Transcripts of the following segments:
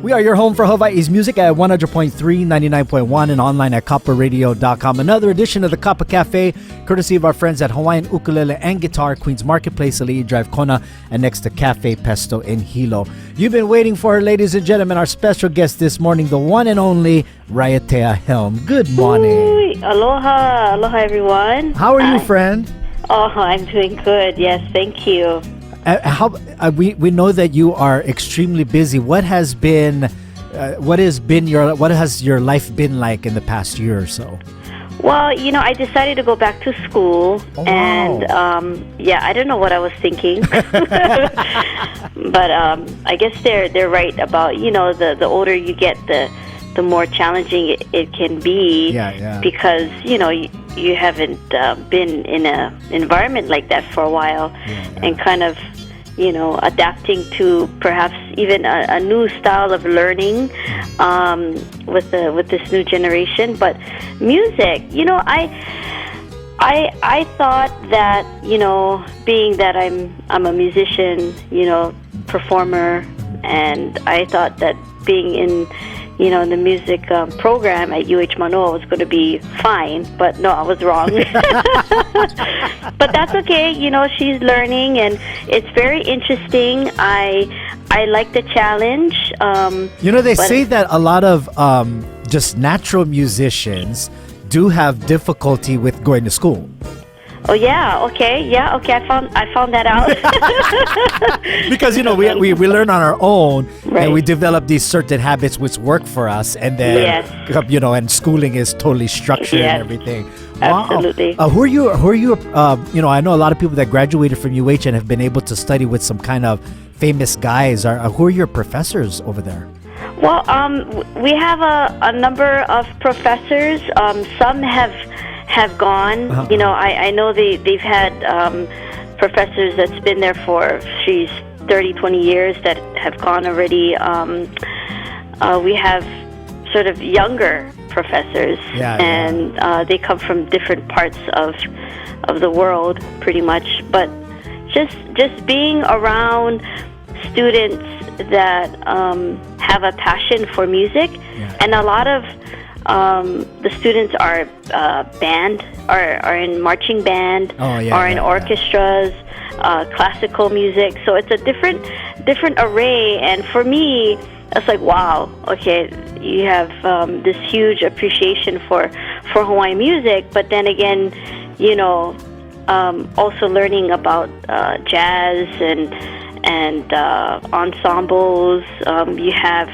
We are your home for Hawaii's music at 100.3, 99.1, and online at kaparadio.com. Another edition of the Kapa Cafe, courtesy of our friends at Hawaiian Ukulele and Guitar, Queens Marketplace, Ali'i Drive, Kona, and next to Cafe Pesto in Hilo. You've been waiting for, ladies and gentlemen, our special guest this morning, the one and only Raiatea Helm. Good morning. Ooh, aloha. Aloha, everyone. How are you, friend? Oh, I'm doing good. Yes, thank you. We know that you are extremely busy. What has your life been like in the past year or so? Well, I decided to go back to school, and I don't know what I was thinking, but I guess they're right about the older you get, the more challenging it can be. Yeah. Because you haven't been in an environment like that for a while, and kind of adapting to perhaps even a new style of learning with this new generation. But music, I thought that being that I'm a musician, performer, and I thought that being in the music program at UH Manoa was going to be fine, but no, I was wrong. But that's okay. She's learning, and it's very interesting. I like the challenge. They say that a lot of just natural musicians do have difficulty with going to school. Oh yeah, okay. I found that out. Because we learn on our own, right. And we develop these certain habits which work for us, and then and schooling is totally structured and everything. Wow. Absolutely. Who are you? I know a lot of people that graduated from UH and have been able to study with some kind of famous guys. Who are your professors over there? Well, we have a number of professors. Some have gone. I know they've had professors that's been there for 30, 20 years that have gone already. We have sort of younger professors, and they come from different parts of the world, pretty much. But just being around students that have a passion for music, and a lot of the students are in marching band, or in orchestras, classical music. So it's a different array. And for me, it's like, wow, okay, you have this huge appreciation for Hawaiian music, but then again, also learning about jazz and ensembles. You have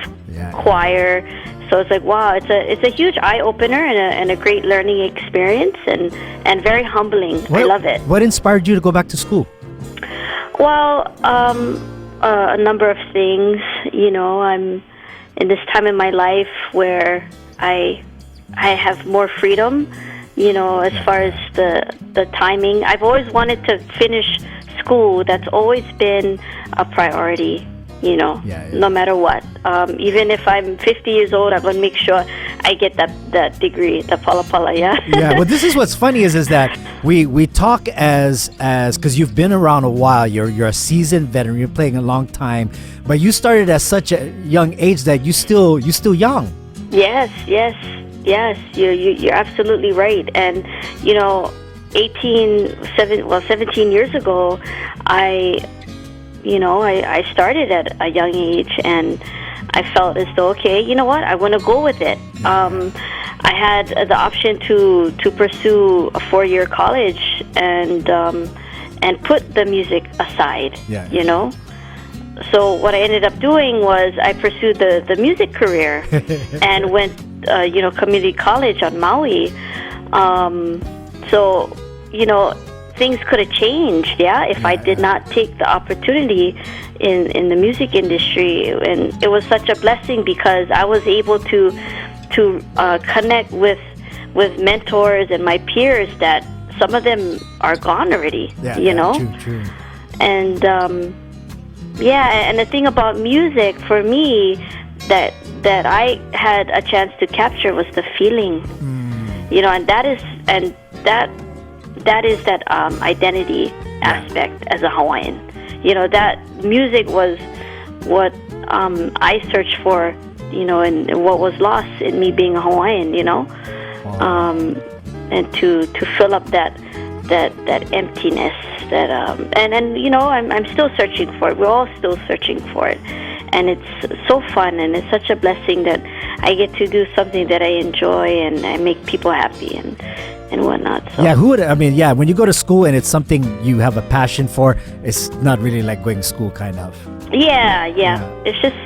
choir. So it's like, wow, it's a huge eye opener and a great learning experience and very humbling. I love it. What inspired you to go back to school? Well, a number of things. I'm in this time in my life where I have more freedom. As far as the timing, I've always wanted to finish school. That's always been a priority. No matter what. Even if I'm 50 years old, I want to make sure I get that degree, the pala, Yeah, well, this is what's funny is that we talk as because you've been around a while, you're a seasoned veteran, you're playing a long time, but you started at such a young age that you're still young. Yes, you're absolutely right. And 17 years ago, I started at a young age, and I felt as though, okay, you know what, I want to go with it. I had the option to pursue a 4-year college and put the music aside, So what I ended up doing was I pursued the music career and went, community college on Maui. Things could have changed, if I did not take the opportunity in the music industry. And it was such a blessing because I was able to connect with mentors and my peers that some of them are gone already, True. And and the thing about music for me that I had a chance to capture was the feeling, and that is that identity aspect as a Hawaiian. That music was what I search for, and what was lost in me being a Hawaiian, and to fill up that emptiness and I'm still searching for it. We're all still searching for it, and it's so fun, and it's such a blessing that I get to do something that I enjoy and I make people happy and whatnot. So. Yeah, when you go to school and it's something you have a passion for, it's not really like going to school, kind of. Yeah. It's just,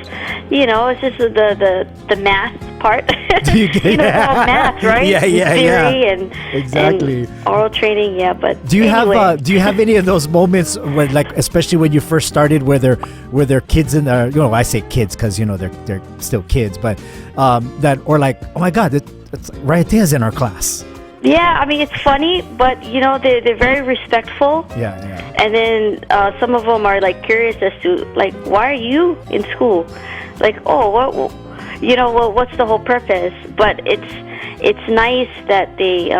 it's just the math part. It's all math, right? Theory and exactly. And oral training. Yeah, but do you have any of those moments when, like, especially when you first started, where there kids in there? I say kids because they're still kids, but that, or like, oh my God, it's Raiatea's in our class. Yeah, it's funny, but they're very respectful. Yeah. And then some of them are like curious as to like, why are you in school? Like, oh, what's the whole purpose? But it's nice that they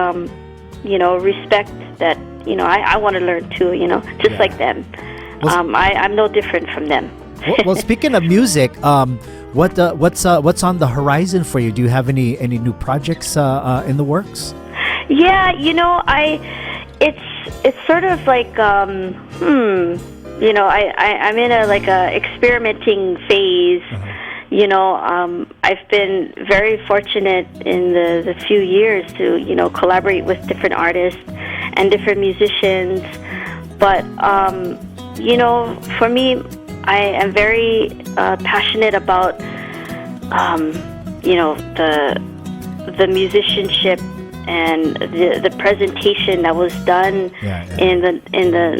respect that. I want to learn too. Just like them. I'm no different from them. Well, speaking of music, what's on the horizon for you? Do you have any new projects in the works? Yeah, it's sort of like I'm in a experimenting phase. I've been very fortunate in the few years to collaborate with different artists and different musicians. But for me, I am very passionate about the musicianship and the presentation that was done in the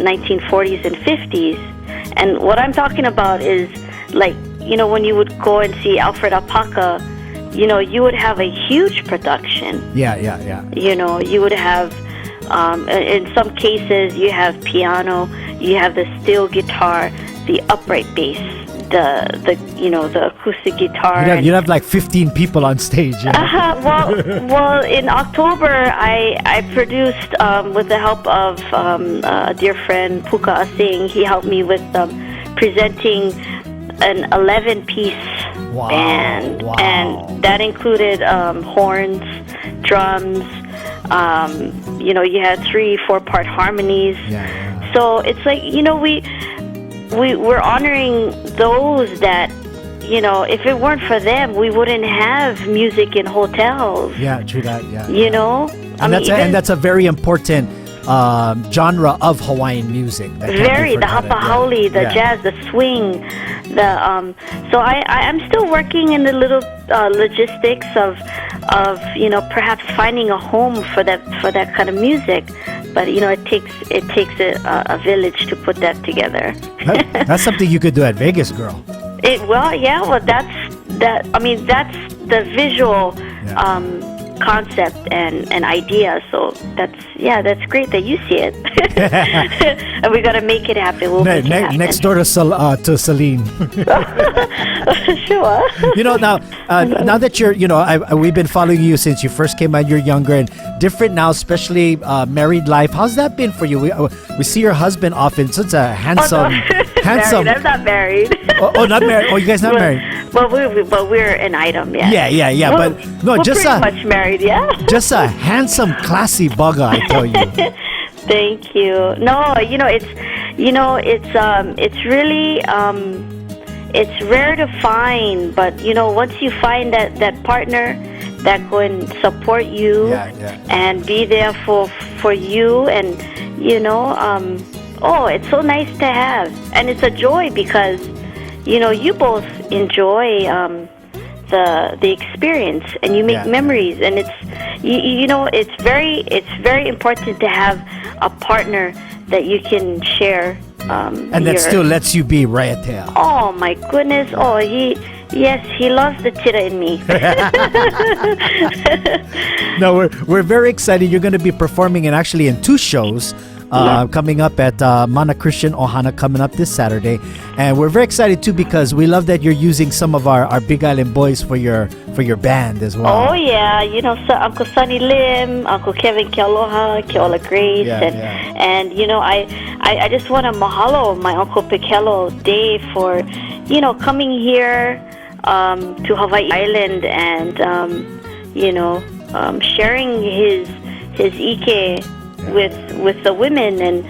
1940s and 50s. And what I'm talking about is, like, when you would go and see Alfred Apaka, you would have a huge production. Yeah. You would have, in some cases, you have piano, you have the steel guitar, the upright bass, the acoustic guitar. You'd have like 15 people on stage. Well, in October, I produced, with the help of a dear friend, Puka Asing. He helped me with presenting an 11-piece band. Wow. And that included horns, drums, you had 3-4 part harmonies. Yeah. So it's like, we're honoring those that, if it weren't for them, we wouldn't have music in hotels. Yeah, true that. Yeah. And that's a very important genre of Hawaiian music. The hapa haole, the jazz, the swing, so I'm still working in the little logistics of perhaps finding a home for that kind of music. But it takes a village to put that together. That's something you could do at Vegas, girl. That's the visual concept and idea. So that's great that you see it. And we got to make it happen. We'll make it happen. Next door to Celine. Sure. Now that you're, we've been following you since you first came out. You're younger and different now, especially married life. How's that been for you? We see your husband often. Such a handsome. Married. I'm not married. Not married. Oh, you guys not married? Well, we're an item. Yeah. Yeah. But no, we're just pretty much married. Yeah. Just a handsome, classy bugger, I tell you. Thank you. No, it's really it's rare to find, but once you find that partner that can support you and be there for you, and it's so nice to have, and it's a joy because you both enjoy the experience, and you make memories, and it's it's very important to have a partner that you can share. And that still lets you be Raiatea. Oh my goodness! Oh, he loves the tita in me. No, we're very excited. You're going to be performing in 2 shows. coming up at Mana Christian Ohana coming up this Saturday. And we're very excited too because we love that you're using some of our Big Island boys for your band as well. Oh yeah, so Uncle Sonny Lim, Uncle Kevin Kealoha, Keola Grace, and I just want to mahalo my Uncle Pekelo Dave for coming here to Hawaii Island and sharing his ike with the women, and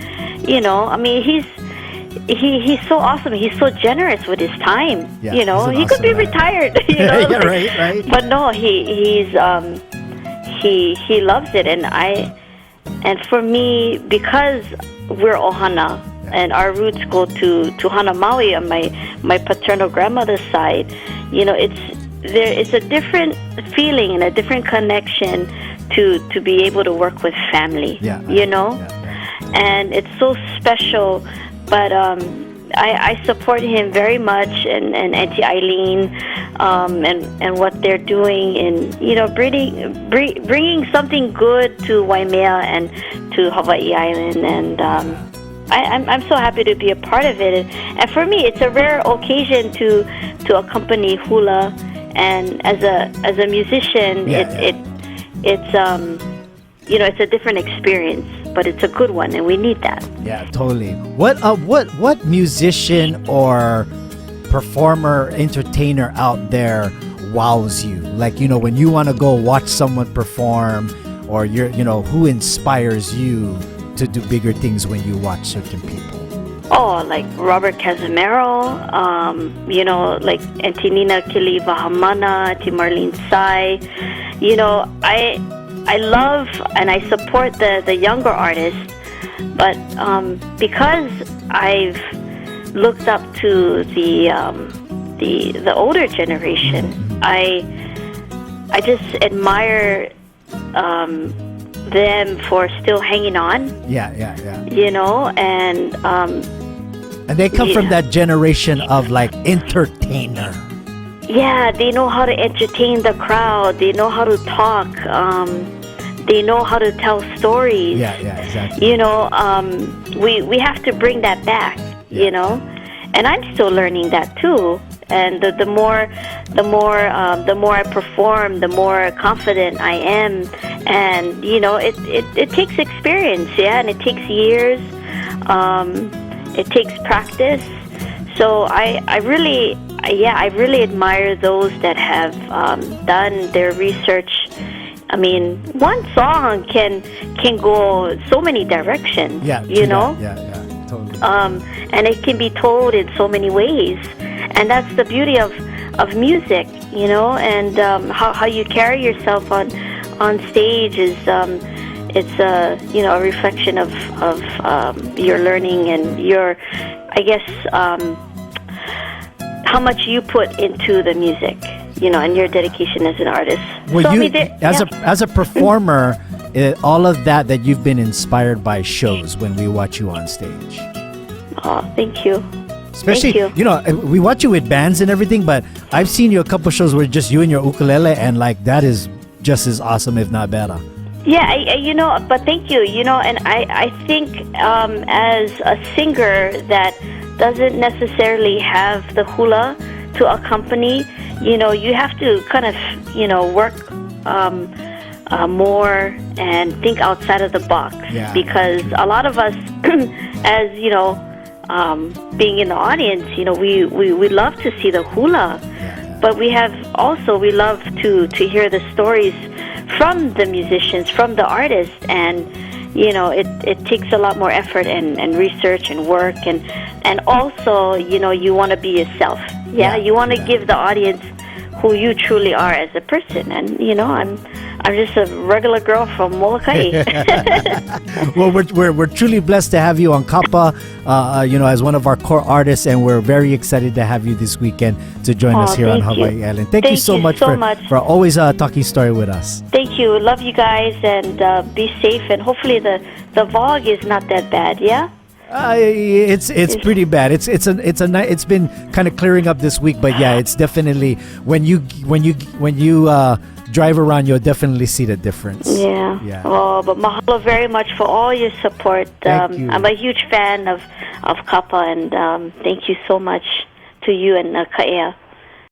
he's so awesome. He's so generous with his time. Yeah, he awesome could be guy. Retired. Yeah, right. But no, he loves it, and for me, because we're Ohana and our roots go to Hana Maui on my paternal grandmother's side, it's a different feeling and a different connection to be able to work with family. And it's so special. But I support him very much, and Auntie Eileen, and what they're doing in bringing something good to Waimea and to Hawaii Island, and I'm so happy to be a part of it. And for me, it's a rare occasion to accompany hula, and as a musician, it's a different experience. But it's a good one, and we need that. Yeah, totally. What musician or performer, entertainer out there wows you? Like, when you want to go watch someone perform, or who inspires you to do bigger things when you watch certain people? Oh, like Robert Casimiro, like Auntie Nina Kili Vahamana, Auntie Marlene Sai. I love and I support the younger artists, but because I've looked up to the older generation, I just admire them for still hanging on. Yeah. And they come from that generation of like entertainer. Yeah, they know how to entertain the crowd. They know how to talk. They know how to tell stories. Yeah, exactly. We have to bring that back. And I'm still learning that too. And the more I perform, the more confident I am. And it takes experience, and it takes years. It takes practice. So I really admire those that have done their research. I mean, one song can go so many directions. Yeah, totally. And it can be told in so many ways, and that's the beauty of music, and how you carry yourself on stage is it's a reflection of your learning and your, I guess, how much you put into the music, and your dedication as an artist. Well, so, as a performer, all of that you've been inspired by shows when we watch you on stage. Oh, thank you. Especially, thank you. We watch you with bands and everything, but I've seen you a couple shows where just you and your ukulele, and like that is just as awesome, if not better. Yeah, but thank you. And I think as a singer that doesn't necessarily have the hula to accompany, you have to kind of, work more and think outside of the box. Yeah, because a lot of us, as being in the audience, we love to see the hula, but we love to hear the stories from the musicians, from the artists, and it takes a lot more effort and research and work, and also you want to be yourself. You want to give the audience who you truly are as a person, and I'm just a regular girl from Molokai. Well, we're truly blessed to have you on Kapa, as one of our core artists, and we're very excited to have you this weekend to join us here on Hawaii Island. Thank you so much for always talking story with us. Thank you. Love you guys, and be safe, and hopefully the vlog is not that bad. Yeah. It's pretty bad. It's been kind of clearing up this week, but yeah, it's definitely when you drive around, you'll definitely see the difference. Yeah. Oh, but mahalo very much for all your support. Thank you. I'm a huge fan of Kapa, and thank you so much to you and Ka'ea.